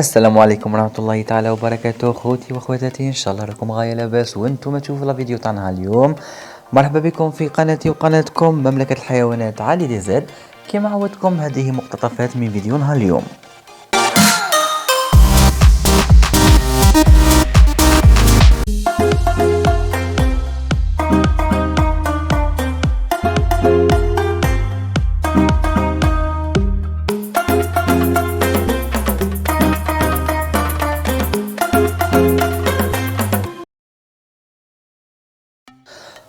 السلام عليكم ورحمة الله تعالى وبركاته خوتي واخواتاتي، ان شاء الله راكم غاية لاباس وانتم تشوفوا لا فيديو تاعنا اليوم. مرحبا بكم في قناتي وقناتكم مملكة الحيوانات علي دي زاد. كما عودتكم هذه مقتطفات من فيديو نهار اليوم.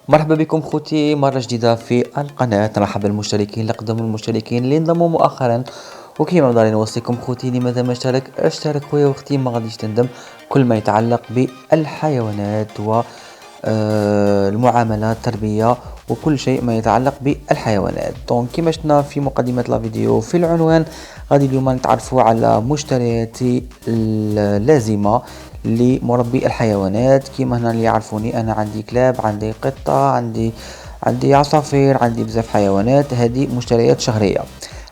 مرحبا بكم خوتي مرة جديدة في القناة. نرحب بالمشتركين الأقدم والمشتركين اللي انضموا مؤخرا، وكيما نضل نوصيكم خوتي لماذا ما اشترك خويا واختي، ما غاديش تندم. كل ما يتعلق بالحيوانات و المعاملات التربية وكل شيء ما يتعلق بالحيوانات. دونك كما شفنا في مقدمة لا فيديو في العنوان، غادي اليوم نتعرفوا على مشترياتي اللازمة لمربي الحيوانات. كيما هنا اللي يعرفوني انا عندي كلاب، عندي قطة، عندي عصافير، عندي بزاف حيوانات. هذه مشتريات شهرية.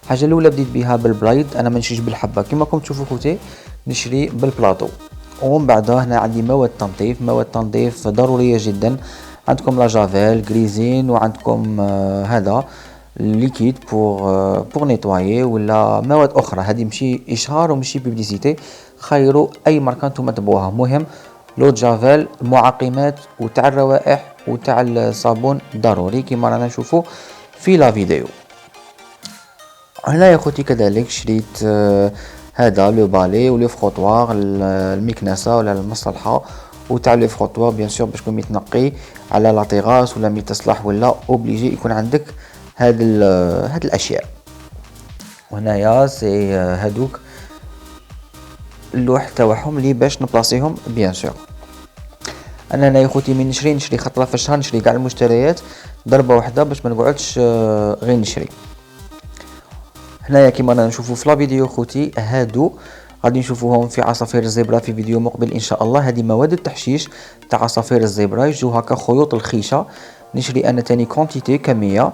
الحاجة الاولى بديت بها بالبلايض، انا ما نشريش بالحبة كيما راكم تشوفوا خوتي، نشري بالبلاطو. ومن بعد هنا عندي مواد تنظيف. مواد تنظيف ضرورية جدا. عندكم لا جافيل غريزين، وعندكم هذا ليكيد بور نيتوايي، ولا مواد اخرى. هذه ماشي اشهار وماشي بيبليسيتي، خيروا اي ماركه نتوما تبغوها. مهم لو جافيل، المعقمات وتاع الروائح وتاع الصابون ضروري كيما رانا نشوفوا في لا فيديو. هنا يا خوتي كذلك شريت هذا لو بالي ولو فروطوار، المكنسه ولا المصلحه وتاع لو فروطوار بيان سور باش تكون متنقي على لا تيغاس ولا متصلح، ولا اوبليجي يكون عندك هاد الاشياء. وهنايا سي هادوك اللوح تاعهم اللي باش نبلاصيهم بيان سور. انا هنايا خوتي من نشري خطره في الشهر، نشري كاع المشتريات ضربه واحده باش ما نقعدش غير نشري. هنايا كيما رانا نشوفوا في لا فيديو خوتي، هادو غادي نشوفوهم في عصافير الزبرة في فيديو مقبل ان شاء الله. هذه مواد التحشيش تاع عصافير الزبرة، يجو هكا خيوط الخيشه. نشري انا تاني كونتيتي كميه،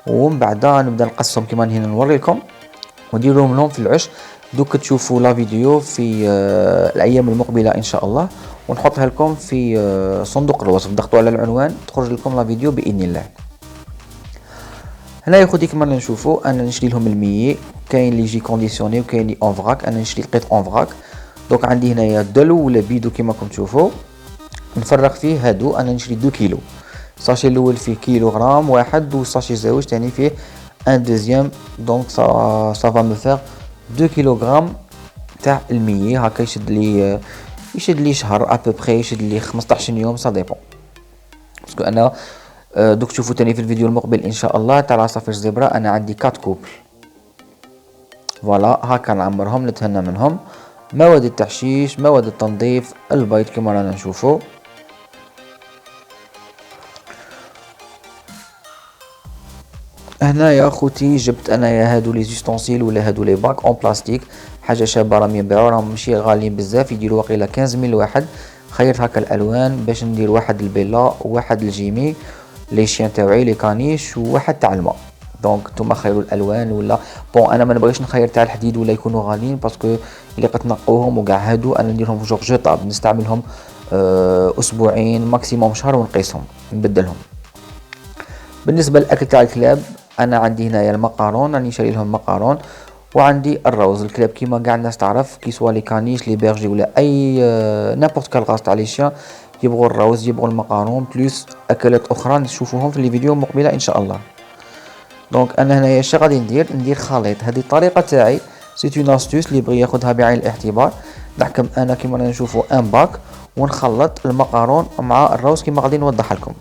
ومن بعد نبدا نقصهم كيما هنا نوري لكم ونديرهم لهم في العش. دوك تشوفوا لا فيديو في الايام المقبله ان شاء الله، ونحطها لكم في صندوق الوصف. ضغطوا على العنوان تخرج لكم لا فيديو باذن الله. هنا يا خوتي كما نشوفوا انا نشري لهم المية، كاين اللي يجي كونديسيوني وكاين اللي اون فراك. انا نشري لقيت اون فراك. دونك عندي هنايا دلو ولا بيدو كيما راكم تشوفوا، نفرغ فيه هادو. انا نشري 2 كيلو. الساشي الاول فيه كيلوغرام واحد، والساشي زاوج تاني فيه ان دوزيام. دونك سا فا مو فيغ 2 كيلوغرام تاع المية. هكا يشد لي شهر ابوبخي، يشد لي 15 يوم سا ديبون. باسكو انا دوك تشوفوا تاني في الفيديو المقبل ان شاء الله تاع العصافير الزبرة. انا عندي 4 كوبل، فوالا هكا نعمرهم نتهنى منهم. مواد التحشيش، مواد التنظيف، البيض كما رانا نشوفوا. هنا يا خوتي جبت انايا هادو لي زيستونسيل ولا هادو لي باك اون بلاستيك، حاجه شابه راهم يبيعوا، راهم ماشي غاليين بزاف، يديروا واقيلا 15 واحد. خيرت هكا الالوان باش ندير واحد البيلا وواحد الجيمي لي شيان تاوعي لي كانيش، وواحد تاع الماء. دونك نتوما خيروا الالوان. ولا بون انا ما نبغيش نخير تاع الحديد ولا يكونوا غاليين، باسكو اللي قد تنقوهم وكاع هادو انا نديرهم جوغ جيتاب، نستعملهم اسبوعين ماكسيموم شهر ونقيسهم نبدلهم. بالنسبه للاكل تاع الكلاب، انا عندي هنايا المقارون، راني شاري لهم مقارون، وعندي الروز. الكلاب كيما كاع الناس تعرف، كي سوا لي كانيش لي بيرجي ولا اي نابورت كال غاز تاع لي شيان، يبغوا الروز يبغوا المقارون بلوس اكلات اخرى نشوفوهم في الفيديو مقبله ان شاء الله. دونك انا هنايا اش غادي ندير خليط. هذه الطريقه تاعي سي اون استوس اللي بغي ياخذها بعين الاعتبار. نحكم انا كيما رانا نشوفوا ان باك ونخلط المقارون مع الروز كيما غادي نوضح لكم.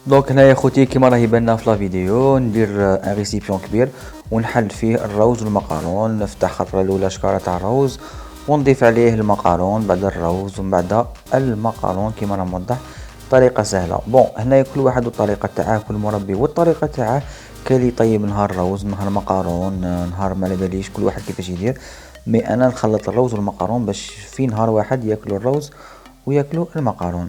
دونك هنايا خوتي كيما راهي باينه في لا فيديو، ندير ان ريسيبيون كبير ونحل فيه الروز والمقارون. نفتح خطره الاولى شكاره تاع الروز ونضيف عليه المقارون، بعد الروز ومن بعد المقارون كيما راه موضح. طريقه سهله. بون هنايا كل واحد والطريقه تاعه، كل مربي والطريقه تاعه. كاين اللي يطيب نهار روز نهار مقارون نهار ما باليش، كل واحد كيفاش يدير. مي انا نخلط الروز والمقارون باش في نهار واحد ياكلوا الروز وياكلوا المقارون.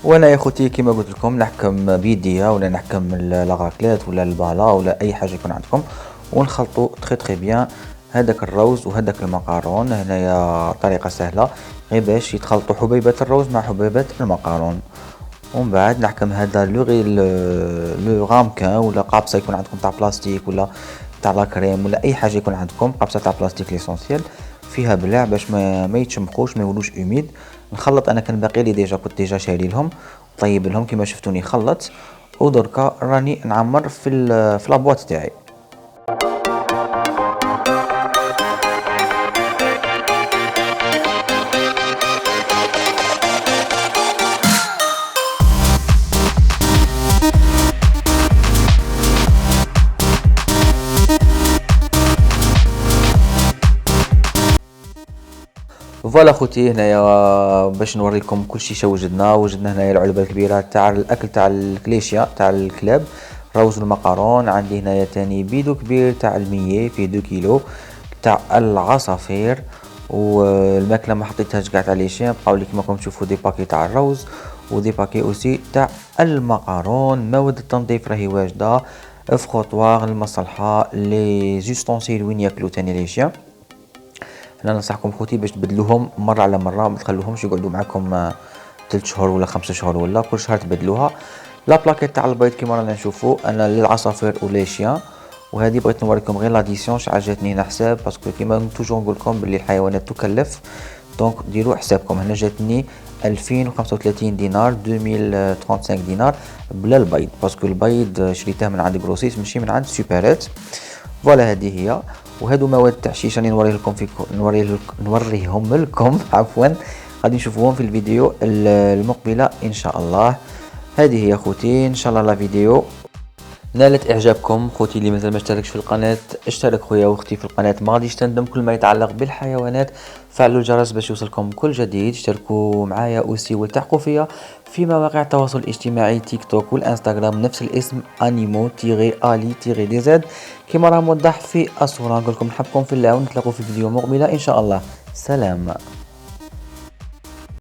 وانا يا خوتي كيما قلت لكم نحكم بيديا ولا نحكم لاغاكليت ولا البالا ولا اي حاجه يكون عندكم، ونخلطوا تري بيان هذاك الروز وهذاك المقارون. هنايا طريقه سهله غير باش يتخلطوا حبيبات الروز مع حبيبات المقارون، ومن بعد نحكم هذا لو غامكان ولا قابصه يكون عندكم تاع بلاستيك ولا تاع لا كريم ولا اي حاجه يكون عندكم، قابصه تاع بلاستيك ليسونسيال فيها بلاع باش ما يتشمخوش ما يولوش اوميد. نخلط انا كان باقي لي ديجا كنت ديجا شاري لهم طيب لهم كيما شفتوني خلط، ودركا راني نعمر في لابواط تاعي. فوالا خوتي هنايا باش نوريكم كل شيء وجدنا هنايا العلبه الكبيره تاع الاكل تاع الكليشيا تاع الكلاب روز المقارون. عندي هنايا تاني بيدو كبير تاع المية في 2 كيلو تاع العصافير، والماكله ما حطيتهاش قاع تاع ليشيان، بقاو لي كيما راكم تشوفوا دي باكي تاع الروز ودي باكي اوسي تاع المقارون. مواد التنظيف راهي واجده، فخوطوار المصلحه لي زوستونسيل وين ياكلو تاني ليشيان. انا ننصحكم خوتي باش تبدلوهم مره على مره، ما تخلوهمش يقعدوا معاكم 3 شهور ولا 5 شهور ولا كل شهر تبدلوها. لا بلاكيت تاع البيض كيما رانا نشوفوا انا للعصافير ولي شيان، وهذه بغيت نوريكم غير لاديسيون شحال جاتني هنا حساب باسكو كيما توجور نقول لكم باللي الحيوانات تكلف، دونك ديروا حسابكم. هنا جاتني 2035 دينار 2035 دينار بلا البيض باسكو البيض شريته من عند جروسيس ماشي من عند سوبرات. فوالا هذه هي، وهادو مواد التحشيش راني نوريهم لكم عفوا غادي نشوفوهم في الفيديو المقبله ان شاء الله. هذه هي خوتي ان شاء الله لا فيديو نالت اعجابكم. خوتي اللي مازال ما اشتركش في القناه اشترك خويا واختي في القناه، ما غاديش تندم كل ما يتعلق بالحيوانات. فعلوا الجرس باش يوصلكم كل جديد، اشتركوا معايا اوسي والتحقوا فيا في مواقع التواصل الاجتماعي تيك توك والانستغرام نفس الاسم انيمو الي دي زد كما راه موضح في الصوره. نقول لكم نحبكم في الله ونتلاقوا في فيديو مقبله ان شاء الله. سلام.